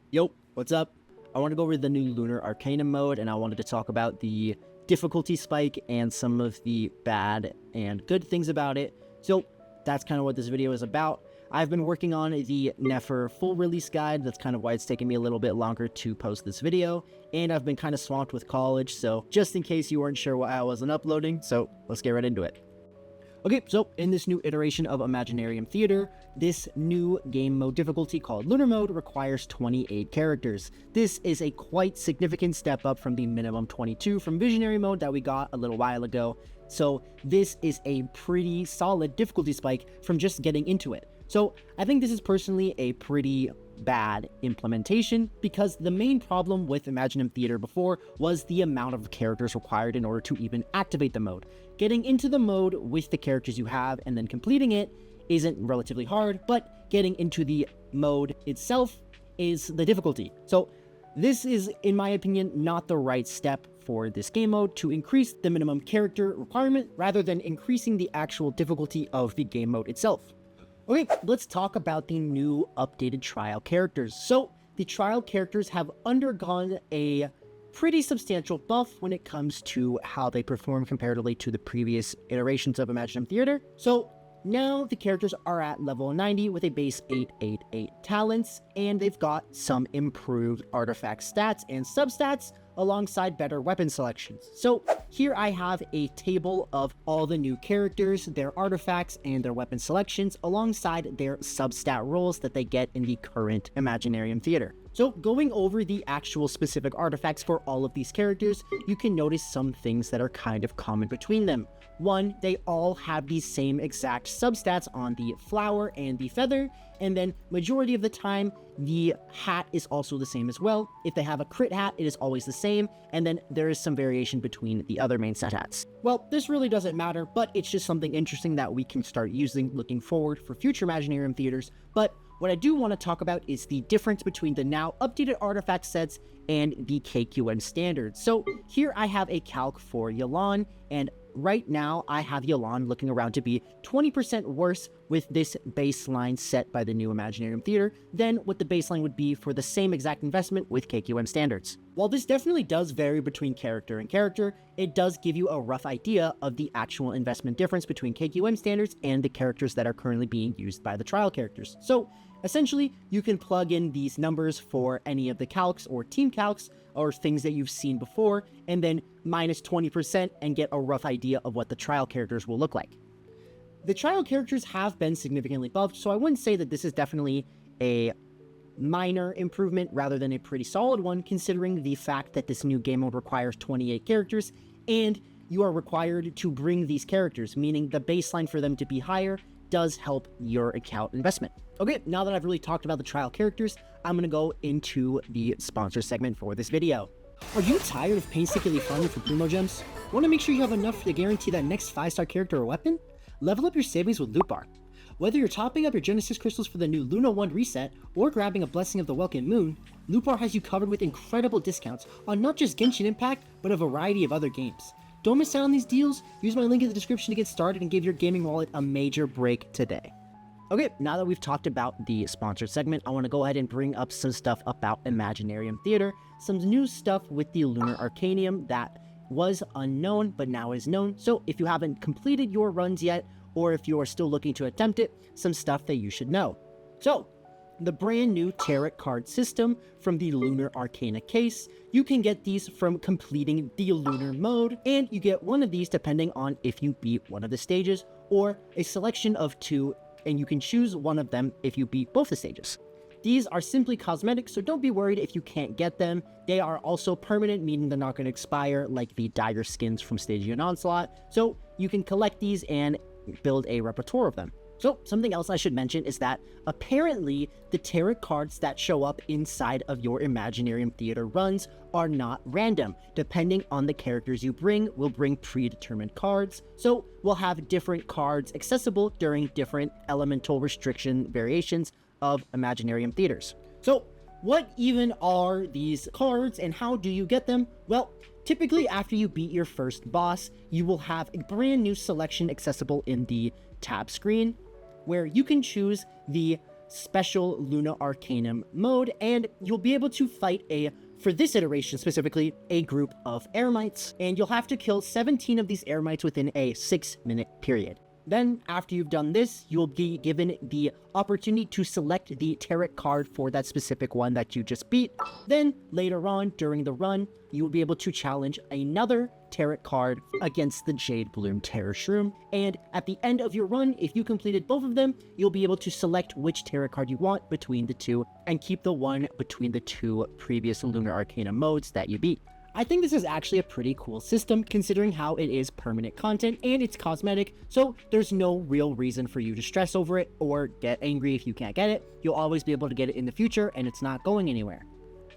Yo, what's up? I want to go over the new Lunar Arcanium mode, and I wanted to talk about the difficulty spike and some of the bad and good things about it. So that's kind of what this video is about. I've been working on the Nefer full release guide. That's kind of why it's taken me a little bit longer to post this video. And I've been kind of swamped with college, so just in case you weren't sure why I wasn't uploading, so let's get right into it. Okay, so in this new iteration of Imaginarium Theater, this new game mode difficulty called Lunar Mode requires 28 characters. This is a quite significant step up from the minimum 22 from Visionary mode that we got a little while ago. So this is a pretty solid difficulty spike from just getting into it. So I think this is personally a pretty bad implementation because the main problem with Imaginarium Theater before was the amount of characters required in order to even activate the mode. Getting into the mode with the characters you have and then completing it isn't relatively hard, but getting into the mode itself is the difficulty. So this is, in my opinion, not the right step for this game mode to increase the minimum character requirement rather than increasing the actual difficulty of the game mode itself. Okay, let's talk about the new updated trial characters. So the trial characters have undergone a pretty substantial buff when it comes to how they perform comparatively to the previous iterations of Imaginarium Theater. So now the characters are at level 90 with a base 888 talents, and they've got some improved artifact stats and substats alongside better weapon selections. So here I have a table of all the new characters, their artifacts, and their weapon selections alongside their substat roles that they get in the current Imaginarium Theater. So going over the actual specific artifacts for all of these characters, you can notice some things that are kind of common between them. One, they all have the same exact substats on the flower and the feather, and then majority of the time, the hat is also the same as well. If they have a crit hat, it is always the same, and then there is some variation between the other main set hats. Well, this really doesn't matter, but it's just something interesting that we can start using looking forward for future Imaginarium Theaters. But what I do want to talk about is the difference between the now updated artifact sets and the KQM standards. So here I have a calc for Yelan, and right now I have Yelan looking around to be 20% worse with this baseline set by the new Imaginarium Theater than what the baseline would be for the same exact investment with KQM standards. While this definitely does vary between character and character, it does give you a rough idea of the actual investment difference between KQM standards and the characters that are currently being used by the trial characters. So essentially, you can plug in these numbers for any of the calcs or team calcs or things that you've seen before, and then minus 20% and get a rough idea of what the trial characters will look like. The trial characters have been significantly buffed, so I wouldn't say that this is definitely a minor improvement rather than a pretty solid one, considering the fact that this new game mode requires 28 characters, and you are required to bring these characters, meaning the baseline for them to be higher does help your account investment. Okay, now that I've really talked about the trial characters, I'm going to go into the sponsor segment for this video. Are you tired of painstakingly farming for Primo Gems? Want to make sure you have enough to guarantee that next 5-star character or weapon? Level up your savings with Loot Bar. Whether you're topping up your Genesis crystals for the new Luna 1 reset or grabbing a Blessing of the Welcome Moon, Loot Bar has you covered with incredible discounts on not just Genshin Impact, but a variety of other games. Don't miss out on these deals. Use my link in the description to get started and give your gaming wallet a major break today. Okay, now that we've talked about the sponsored segment, I want to go ahead and bring up some stuff about Imaginarium Theater, some new stuff with the Lunar Arcanium that was unknown but now is known. So if you haven't completed your runs yet, or if you are still looking to attempt it, some stuff that you should know. So the brand new tarot card system from the Lunar Arcana case, you can get these from completing the Lunar mode, and you get one of these depending on if you beat one of the stages, or a selection of 2, and you can choose one of them if you beat both the stages. These are simply cosmetic, so don't be worried if you can't get them. They are also permanent, meaning they're not going to expire like the Dagger skins from Stygian Onslaught, so you can collect these and build a repertoire of them. So something else I should mention is that apparently the tarot cards that show up inside of your Imaginarium Theater runs are not random. Depending on the characters you bring, we'll bring predetermined cards. So we'll have different cards accessible during different elemental restriction variations of Imaginarium Theaters. So what even are these cards and how do you get them? Well, typically after you beat your first boss, you will have a brand new selection accessible in the tab screen, where you can choose the special Lunar Arcanium mode, and you'll be able to fight for this iteration specifically, a group of Eremites, and you'll have to kill 17 of these Eremites within a 6-minute period. Then, after you've done this, you'll be given the opportunity to select the tarot card for that specific one that you just beat. Then, later on, during the run, you will be able to challenge another tarot card against the Jade Bloom Terror Shroom. And at the end of your run, if you completed both of them, you'll be able to select which tarot card you want between the two and keep the one between the two previous Lunar Arcana modes that you beat. I think this is actually a pretty cool system considering how it is permanent content and it's cosmetic, so there's no real reason for you to stress over it or get angry if you can't get it. You'll always be able to get it in the future and it's not going anywhere.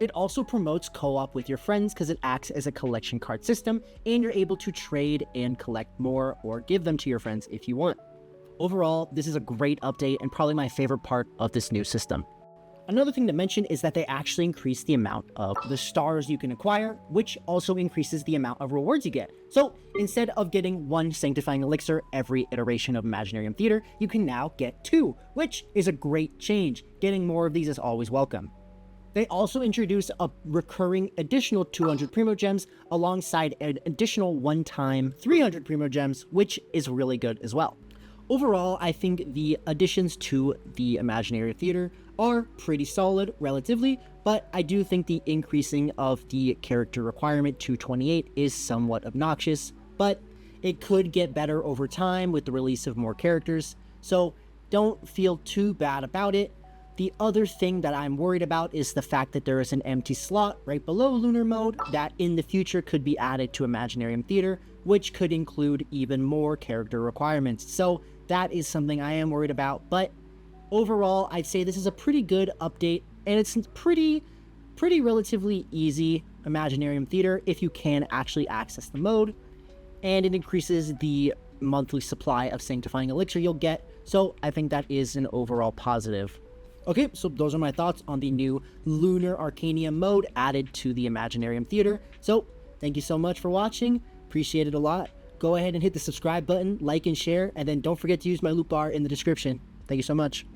It also promotes co-op with your friends because it acts as a collection card system and you're able to trade and collect more or give them to your friends if you want. Overall, this is a great update and probably my favorite part of this new system. Another thing to mention is that they actually increase the amount of the stars you can acquire, which also increases the amount of rewards you get. So instead of getting 1 sanctifying elixir every iteration of Imaginarium Theater, you can now get 2, which is a great change. Getting more of these is always welcome. They also introduce a recurring additional 200 Primo Gems alongside an additional one-time 300 Primo Gems, which is really good as well. Overall, I think the additions to the Imaginarium Theater are pretty solid relatively, but I do think the increasing of the character requirement to 28 is somewhat obnoxious, but it could get better over time with the release of more characters, so don't feel too bad about it. The other thing that I'm worried about is the fact that there is an empty slot right below Lunar Mode that in the future could be added to Imaginarium Theater, which could include even more character requirements. So that is something I am worried about, but overall, I'd say this is a pretty good update, and it's pretty relatively easy Imaginarium Theater if you can actually access the mode, and it increases the monthly supply of Sanctifying Elixir you'll get, so I think that is an overall positive. Okay, so those are my thoughts on the new Lunar Arcanium mode added to the Imaginarium Theater. So, thank you so much for watching, appreciate it a lot. Go ahead and hit the subscribe button, like and share, and then don't forget to use my loot bar in the description. Thank you so much.